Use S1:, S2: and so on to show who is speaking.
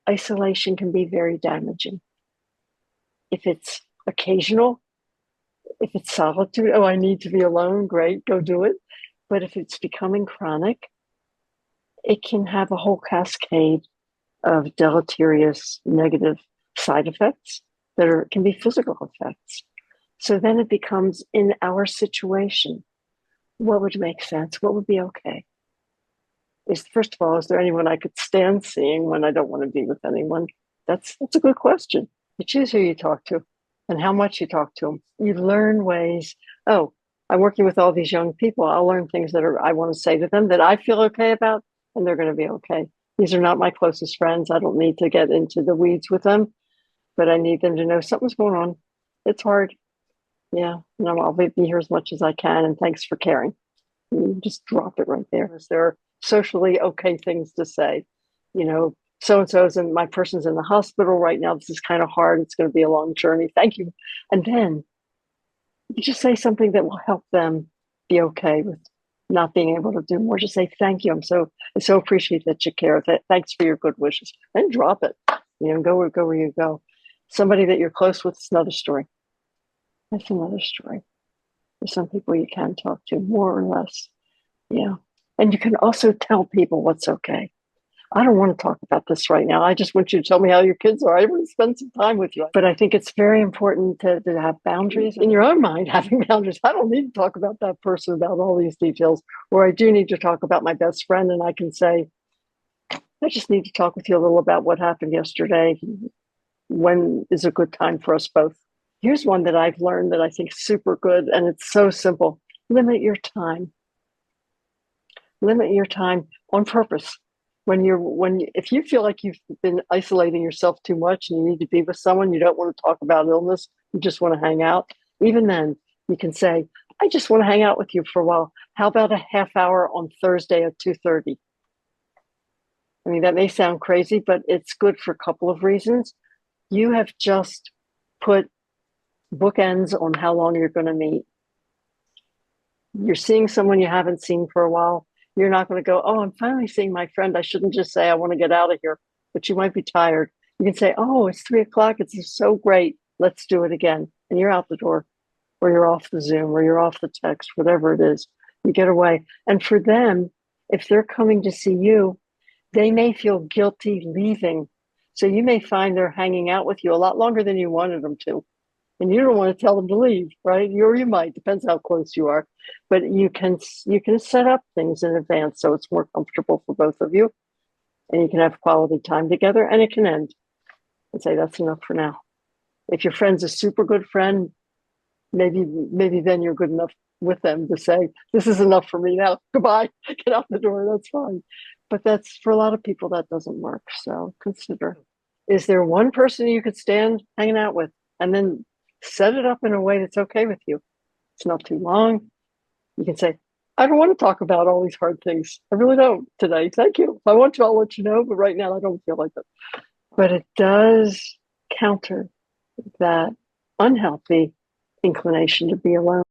S1: isolation can be very damaging. If it's occasional, if it's solitude, oh, I need to be alone, great, go do it. But if it's becoming chronic, it can have a whole cascade of deleterious negative side effects that can be physical effects. So then it becomes, in our situation, what would make sense? What would be okay? First of all, is there anyone I could stand seeing when I don't want to be with anyone? That's a good question. You choose who you talk to and how much you talk to them. You learn ways. Oh, I'm working with all these young people. I'll learn things that I want to say to them that I feel okay about, and they're going to be okay. These are not my closest friends. I don't need to get into the weeds with them, but I need them to know something's going on. It's hard. Yeah, I'll be here as much as I can, and thanks for caring. You just drop it right there. There are socially okay things to say. So-and-so's and my person's in the hospital right now. This is kind of hard. It's going to be a long journey. Thank you. And then you just say something that will help them be okay with not being able to do more. Just say, thank you. I so appreciate that you care. Thanks for your good wishes. And drop it. Go where you go. Somebody that you're close with is another story. That's another story. There's some people you can talk to more or less. Yeah. And you can also tell people what's okay. I don't want to talk about this right now. I just want you to tell me how your kids are. I want to spend some time with you. But I think it's very important to have boundaries in your own mind, having boundaries. I don't need to talk about that person about all these details, or I do need to talk about my best friend, and I can say, I just need to talk with you a little about what happened yesterday. When is a good time for us both? Here's one that I've learned that I think is super good, and it's so simple. Limit your time. Limit your time on purpose. If you feel like you've been isolating yourself too much and you need to be with someone, you don't want to talk about illness, you just want to hang out, even then you can say, I just want to hang out with you for a while. How about a half hour on Thursday at 2:30? I mean, that may sound crazy, but it's good for a couple of reasons. You have just put bookends on how long you're going to meet. You're seeing someone you haven't seen for a while. You're not going to go, oh, I'm finally seeing my friend. I shouldn't just say I want to get out of here, but you might be tired. You can say, oh, it's 3:00. It's so great. Let's do it again. And you're out the door, or you're off the Zoom, or you're off the text, whatever it is. You get away. And for them, if they're coming to see you, they may feel guilty leaving. So you may find they're hanging out with you a lot longer than you wanted them to. And you don't want to tell them to leave, right? Or you might, depends how close you are. But you can set up things in advance so it's more comfortable for both of you. And you can have quality time together, and it can end and say, that's enough for now. If your friend's a super good friend, maybe then you're good enough with them to say, this is enough for me now. Goodbye, get out the door, that's fine. But that's, for a lot of people, that doesn't work. So consider, is there one person you could stand hanging out with? And then set it up in a way that's okay with you. It's not too long. You can say, I don't want to talk about all these hard things. I really don't today. Thank you. If I want to, I'll let you know. But right now, I don't feel like it. But it does counter that unhealthy inclination to be alone.